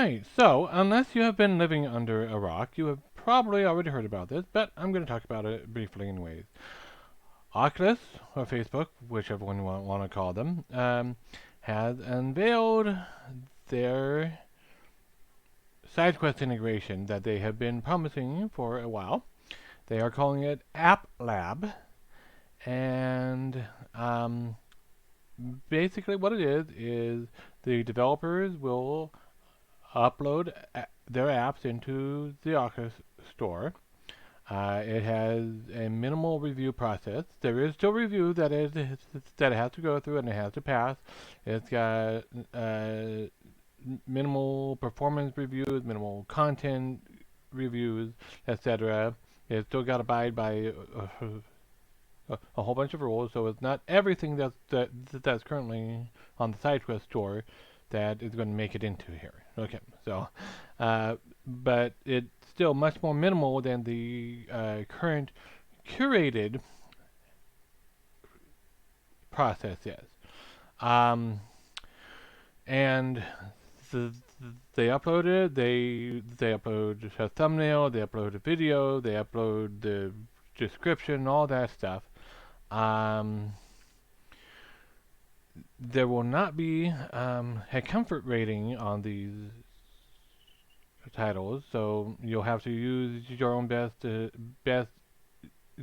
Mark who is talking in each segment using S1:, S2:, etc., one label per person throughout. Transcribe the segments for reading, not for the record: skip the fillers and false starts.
S1: Alright, so unless you have been living under a rock, you have probably already heard about this, but I'm going to talk about it briefly anyways. Oculus, or Facebook, whichever one you want to call them, has unveiled their SideQuest integration that they have been promising for a while. They are calling it App Lab, and basically what it is the developers will upload their apps into the Oculus store. It has a minimal review process. There is still review that it has to go through and it has to pass. It's got minimal performance reviews, minimal content reviews, etc. It's still got to abide by a whole bunch of rules, so it's not everything that's currently on the SideQuest store that is going to make it into here. Okay, so, but it's still much more minimal than the current curated process is. And the, they upload it, they upload a thumbnail, they upload a video, they upload the description, all that stuff. There will not be a comfort rating on these titles, so you'll have to use your own best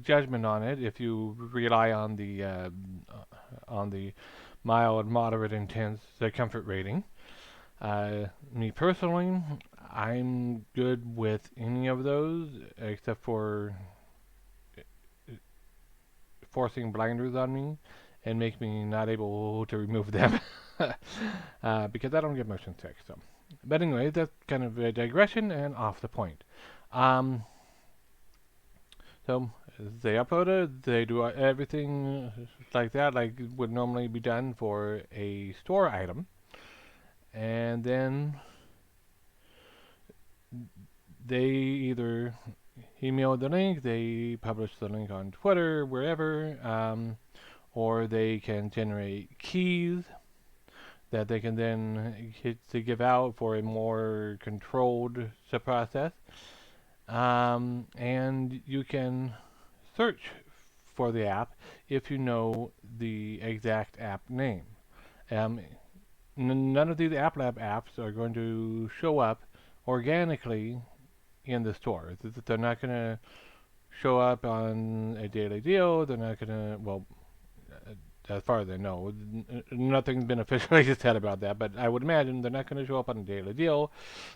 S1: judgment on it if you rely on the mild, moderate, intense comfort rating. Me personally, I'm good with any of those except for forcing blinders on me and make me not able to remove them because I don't get motion sick. So, but anyway, that's kind of a digression and off the point. So they upload it, they do everything like that, like would normally be done for a store item, and then they either email the link, they publish the link on Twitter, wherever, or they can generate keys that they can then give out for a more controlled process. And you can search for the app if you know the exact app name. None of these App Lab apps are going to show up organically in the store. They're not going to show up on a daily deal. They're not going to, well, as far as I know, nothing's been officially said about that, but I would imagine they're not going to show up on a daily deal.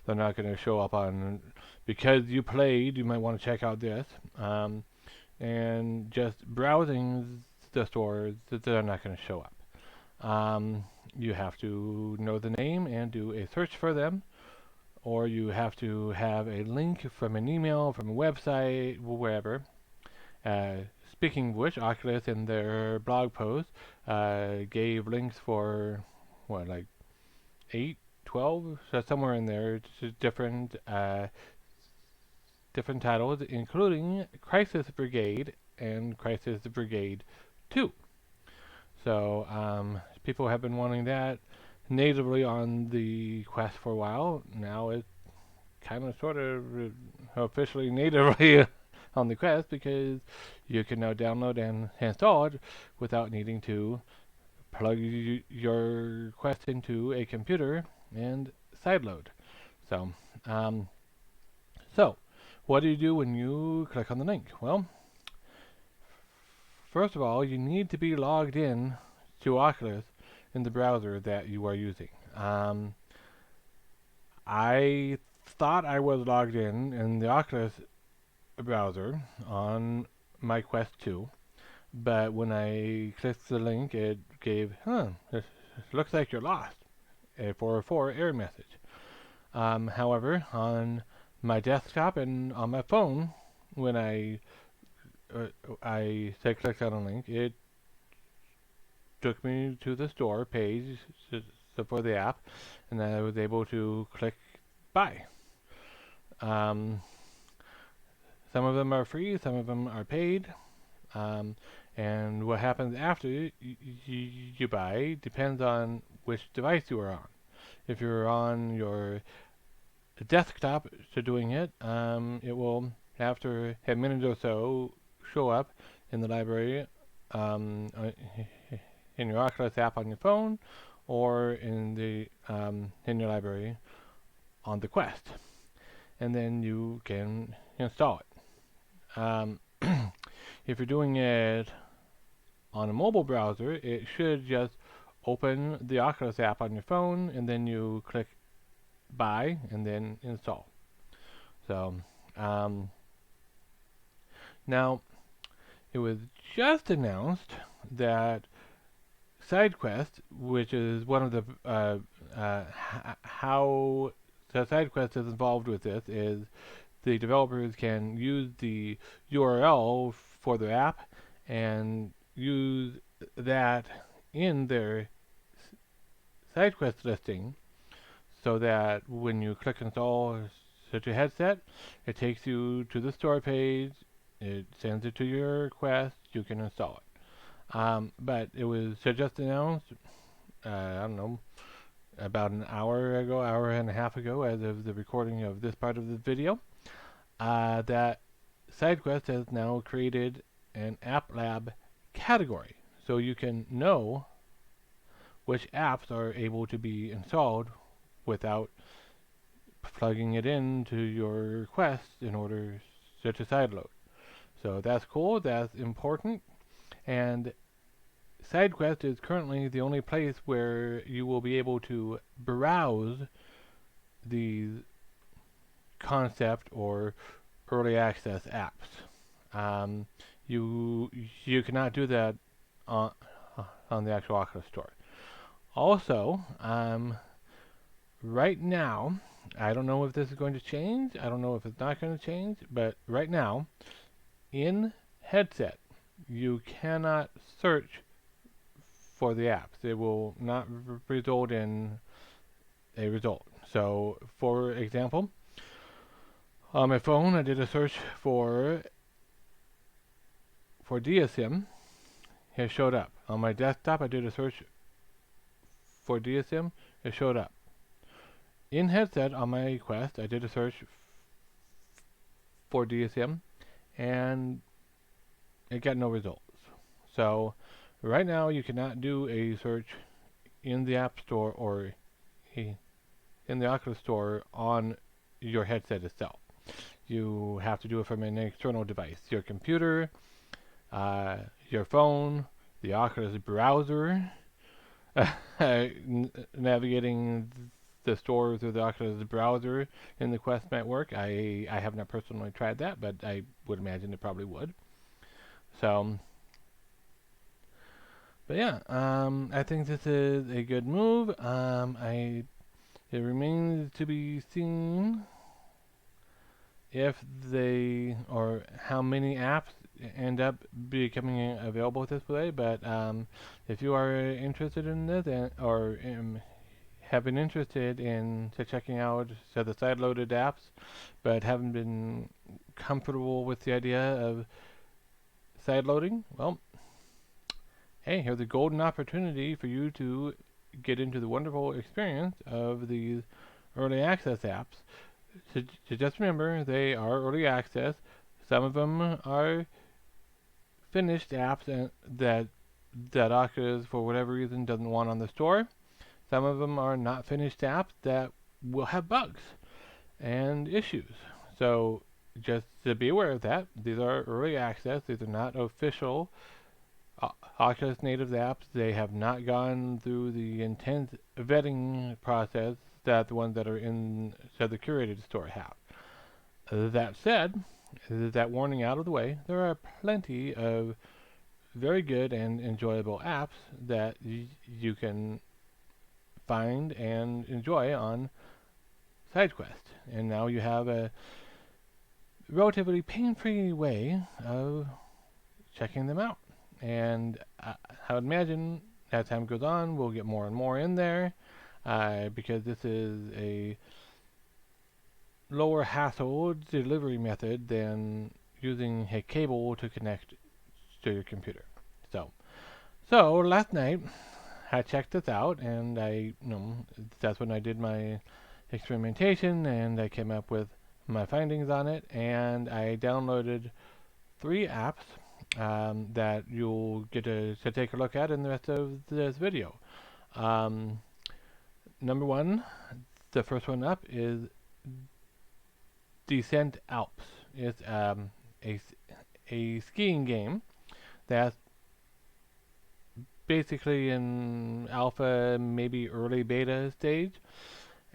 S1: They're not going to show up on, because you played, you might want to check out this. And just browsing the store, they're not going to show up. You have to know the name and do a search for them, or you have to have a link from an email, from a website, wherever. Speaking of which, Oculus in their blog post gave links for, what, like 8, 12? So somewhere in there, different titles, including Crisis Brigade and Crisis Brigade 2. So people have been wanting that natively on the Quest for a while. Now it's kind of sort of officially natively on the Quest because you can now download and install it without needing to plug your Quest into a computer and sideload. So, what do you do when you click on the link? Well, first of all, you need to be logged in to Oculus in the browser that you are using. I thought I was logged in the Oculus browser on my Quest 2, but when I clicked the link, it gave, it looks like you're lost, a 404 error message. However, on my desktop and on my phone, when I clicked on a link, it took me to the store page for the app, and I was able to click buy. Some of them are free, some of them are paid, and what happens after you buy depends on which device you are on. If you're on your desktop to doing it, it will, after a minute or so, show up in the library, in your Oculus app on your phone, or in your library on the Quest, and then you can install it. If you're doing it on a mobile browser, it should just open the Oculus app on your phone, and then you click buy and then install. So now it was just announced that SideQuest, which is one of the how the SideQuest is involved with this, is the developers can use the URL for their app and use that in their SideQuest listing, so that when you click install such a headset, it takes you to the store page, it sends it to your Quest, you can install it. But it was just announced, I don't know, about an hour ago, hour and a half ago, as of the recording of this part of the video, that SideQuest has now created an App Lab category, so you can know which apps are able to be installed without plugging it into your Quest in order to sideload. So that's cool, that's important, and SideQuest is currently the only place where you will be able to browse these concept or early access apps. You cannot do that on the actual Oculus Store. Also, right now, I don't know if this is going to change. I don't know if it's not going to change. But right now, in headset, you cannot search for the apps. It will not result in a result. So, for example, on my phone, I did a search for DSM. It showed up. On my desktop, I did a search for DSM. It showed up. In headset on my Quest, I did a search for DSM, and it got no results. So right now, you cannot do a search in the App Store or in the Oculus Store on your headset itself. You have to do it from an external device, your computer, your phone, the Oculus browser, navigating the store through the Oculus browser in the Quest network. I have not personally tried that, but I would imagine it probably would. So, but yeah, I think this is a good move. It remains to be seen if they or how many apps end up becoming available this way. But if you are interested in this or have been interested in checking out the side-loaded apps, but haven't been comfortable with the idea of side-loading, well, hey, here's a golden opportunity for you to get into the wonderful experience of these early access apps. So just remember, they are early access. Some of them are finished apps that Oculus, for whatever reason, doesn't want on the store. Some of them are not finished apps that will have bugs and issues. So just to be aware of that, these are early access. These are not official Oculus native apps. They have not gone through the intense vetting process that the ones that are in the curated store have. That said, that warning out of the way, there are plenty of very good and enjoyable apps that you can find and enjoy on SideQuest. And now you have a relatively pain-free way of checking them out. And I would imagine as time goes on, we'll get more and more in there because this is a lower hassle delivery method than using a cable to connect to your computer. So last night I checked this out, and that's when I did my experimentation, and I came up with my findings on it, and I downloaded 3 apps that you'll get to take a look at in the rest of this video. Um, Number 1, the first one up is Descent Alps. It's a skiing game that's basically in alpha, maybe early beta stage,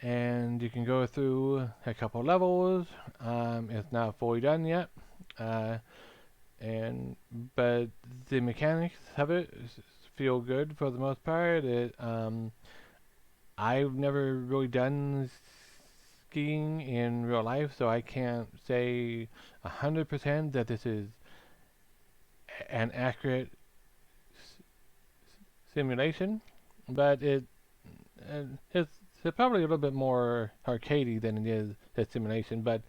S1: and you can go through a couple levels. It's not fully done yet, uh, but the mechanics of it feel good for the most part. I've never really done skiing in real life, so I can't say 100% that this is an accurate simulation, but it's probably a little bit more arcadey than it is a simulation, but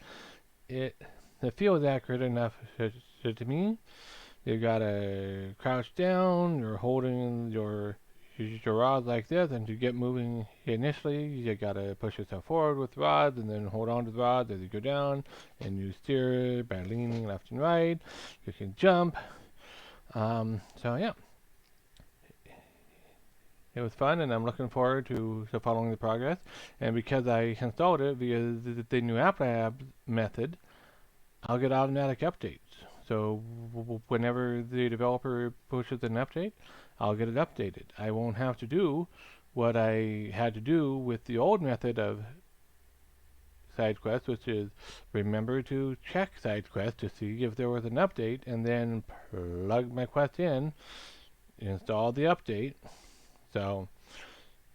S1: it it feels accurate enough to me. You gotta crouch down, you're holding your rods like this, and to get moving initially, you gotta push yourself forward with rods, and then hold on to the rods as you go down, and you steer by leaning left and right. You can jump. So yeah, it was fun, and I'm looking forward to following the progress. And because I installed it via the new App Lab method, I'll get automatic updates. So whenever the developer pushes an update, I'll get it updated. I won't have to do what I had to do with the old method of side quests, which is remember to check side quests to see if there was an update, and then plug my quest in, install the update. So,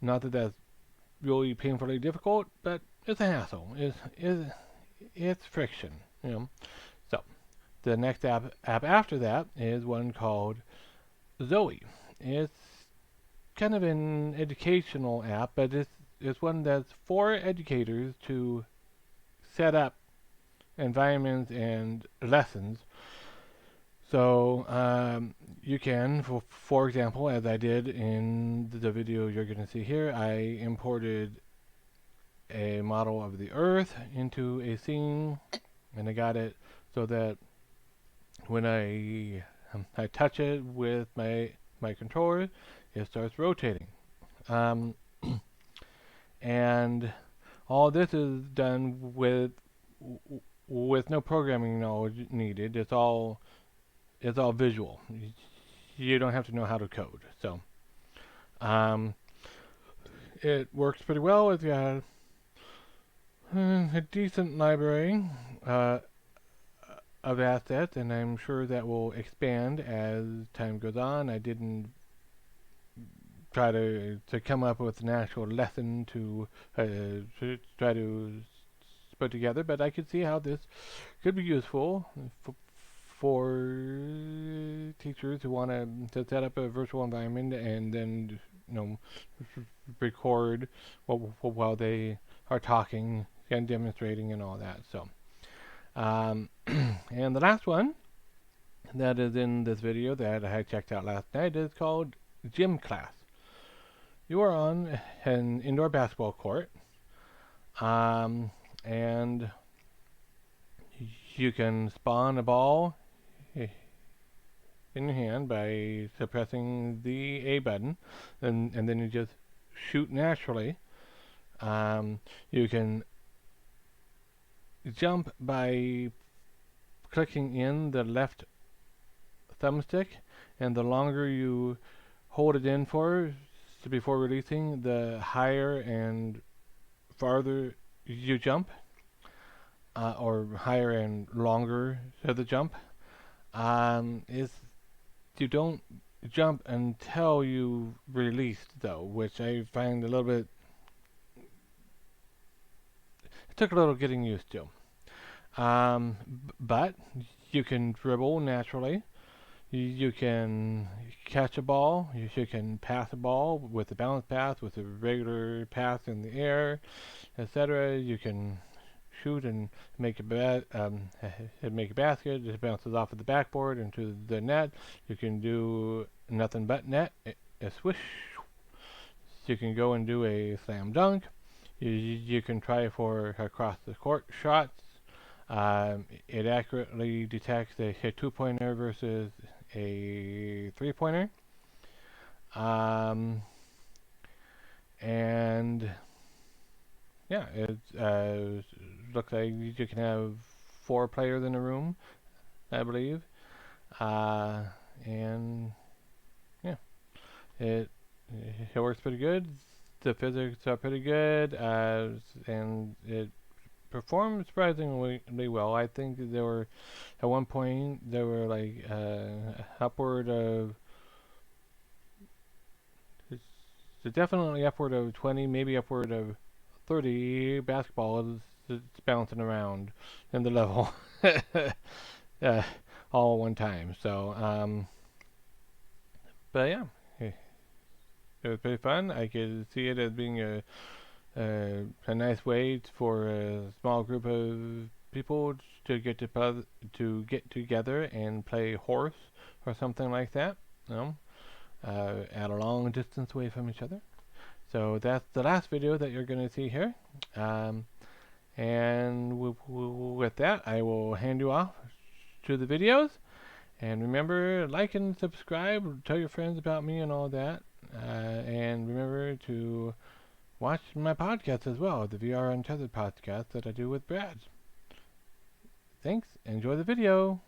S1: not that that's really painfully difficult, but it's a hassle. It's friction, you know. So, the next app after that is one called Zoe. It's kind of an educational app, but it's one that's for educators to set up environments and lessons. So you can, for example, as I did in the video you're going to see here, I imported a model of the Earth into a scene, and I got it so that when I touch it with my controller, it starts rotating. And all this is done with no programming knowledge needed. It's all visual. You don't have to know how to code. So it works pretty well. It's got a decent library of assets, and I'm sure that will expand as time goes on. I didn't try to come up with an actual lesson to try to put together, but I could see how this could be useful for teachers who want to set up a virtual environment and then record while they are talking and demonstrating and all that. So and the last one that is in this video that I checked out last night is called Gym Class. You are on an indoor basketball court, and you can spawn a ball in your hand by suppressing the A button, and then you just shoot naturally. You can jump by clicking in the left thumbstick, and the longer you hold it in for before releasing, the higher and farther you jump, or higher and longer to the jump. Is you don't jump until you released, though, which I find a little bit. It took a little getting used to. But you can dribble naturally. You can catch a ball. You can pass a ball with a balance pass, with a regular pass in the air, etc. You can shoot and make a basket. It bounces off of the backboard into the net. You can do nothing but net, a swish. You can go and do a slam dunk. You can try for across the court shots. It accurately detects a hit 2-pointer versus a 3-pointer. And yeah, it looks like you can have 4 players in a room, I believe. And yeah, it it works pretty good. The physics are pretty good, and it performed surprisingly well. I think there were, at one point, there were like upward of, definitely upward of 20, maybe upward of 30 basketballs that's bouncing around in the level, uh, all at one time. So, but yeah, it was pretty fun. I could see it as being a nice way for a small group of people to get together and play horse or something like that. You know, at a long distance away from each other. So that's the last video that you're going to see here. And with that, I will hand you off to the videos. And remember, like and subscribe, tell your friends about me and all that. And remember to watch my podcast as well, the VR Untethered podcast that I do with Brad. Thanks, enjoy the video.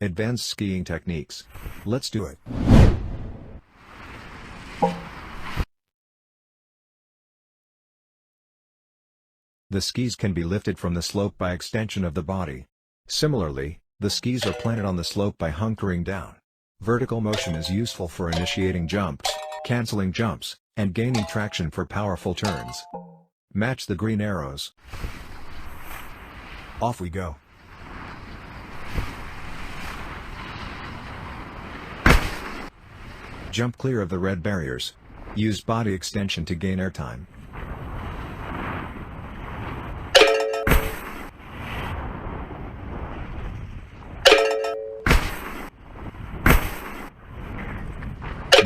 S2: Advanced skiing techniques. Let's do it. The skis can be lifted from the slope by extension of the body. Similarly, the skis are planted on the slope by hunkering down. Vertical motion is useful for initiating jumps, canceling jumps, and gaining traction for powerful turns. Match the green arrows. Off we go. Jump clear of the red barriers. Use body extension to gain airtime.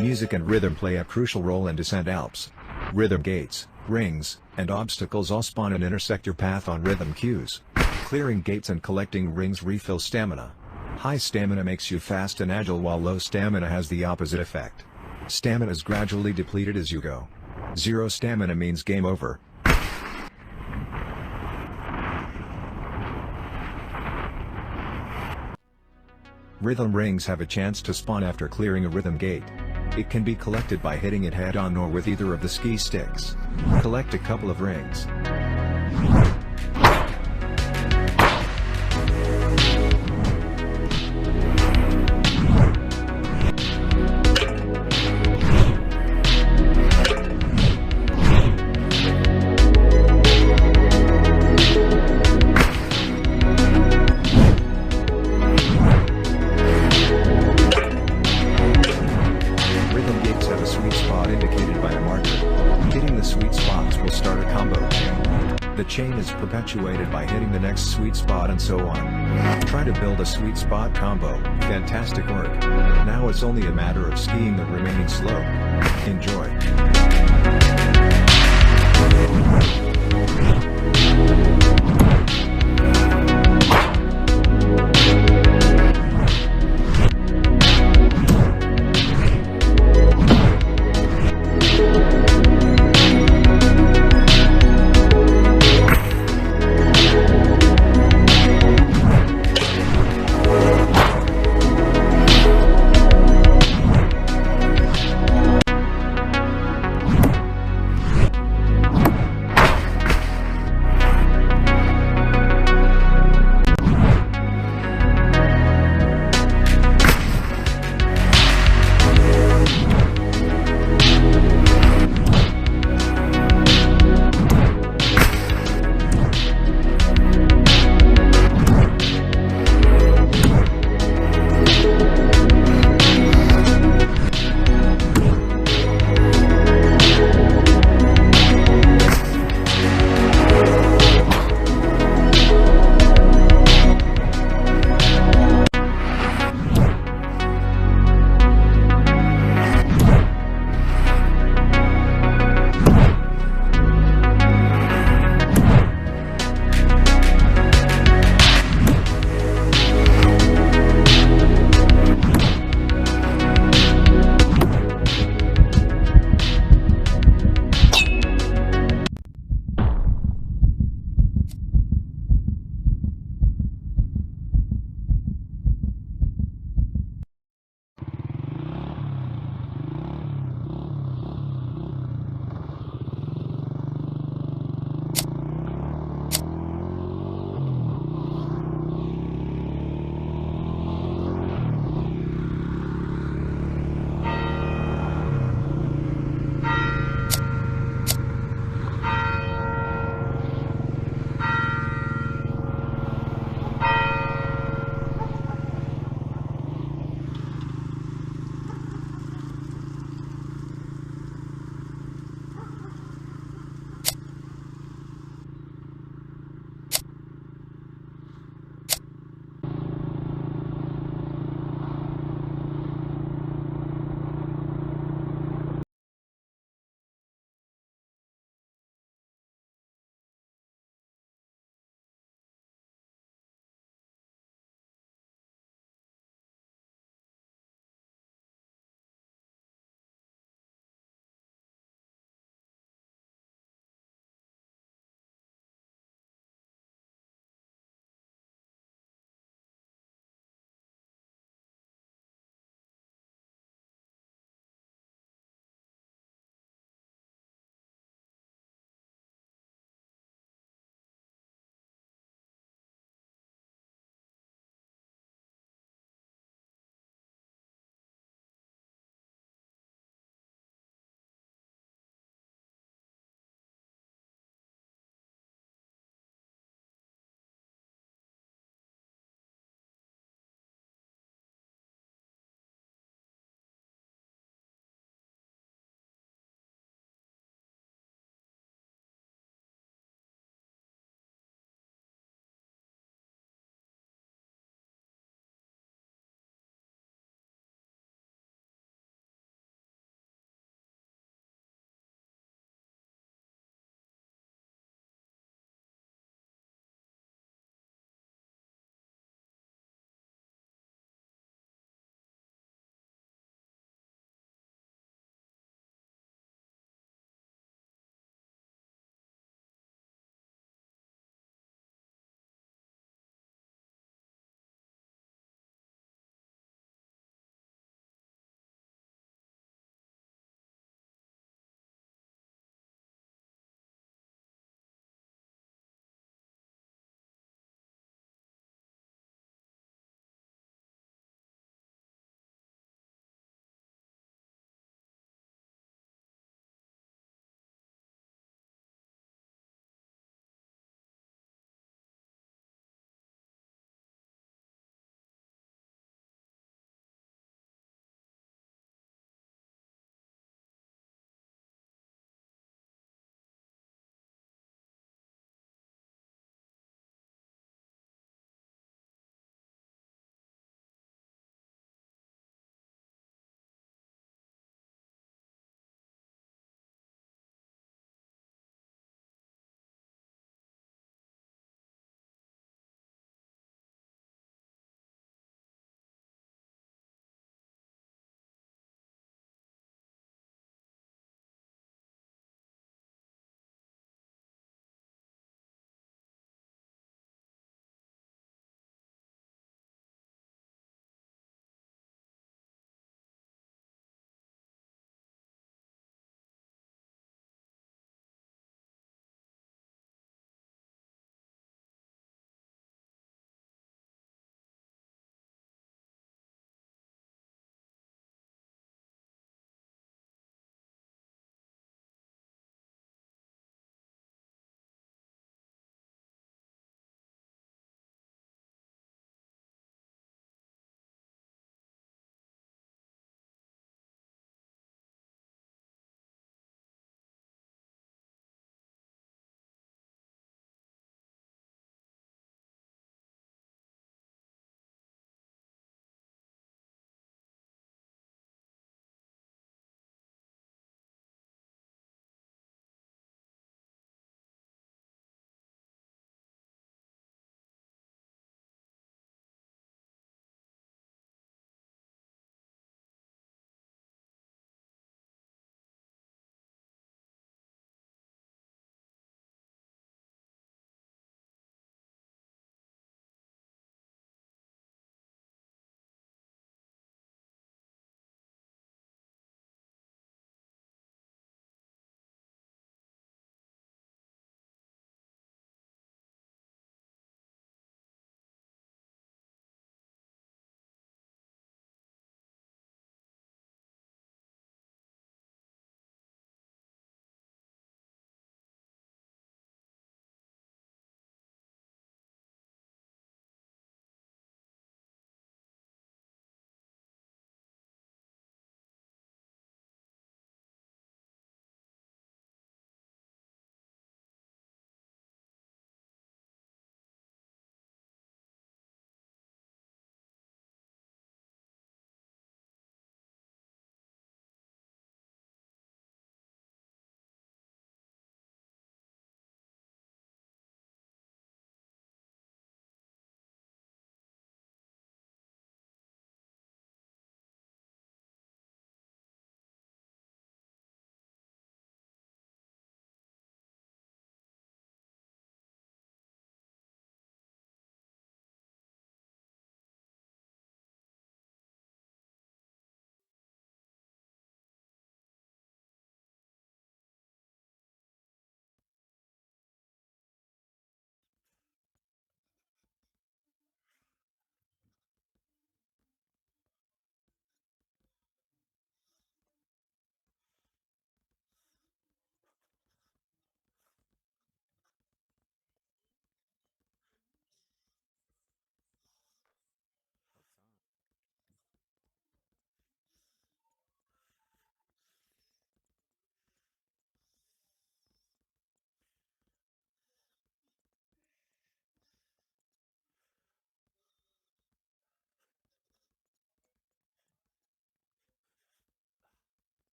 S2: Music and rhythm play a crucial role in descent Alps. Rhythm gates, rings, and obstacles all spawn and intersect your path on rhythm cues. Clearing gates and collecting rings refill stamina. High stamina makes you fast and agile, while low stamina has the opposite effect. Stamina is gradually depleted as you go. Zero stamina means game over. Rhythm rings have a chance to spawn after clearing a rhythm gate. It can be collected by hitting it head-on or with either of the ski sticks. Collect a couple of rings. The chain is perpetuated by hitting the next sweet spot and so on. Try to build a sweet spot combo. Fantastic work. Now it's only a matter of skiing the remaining slope. Enjoy.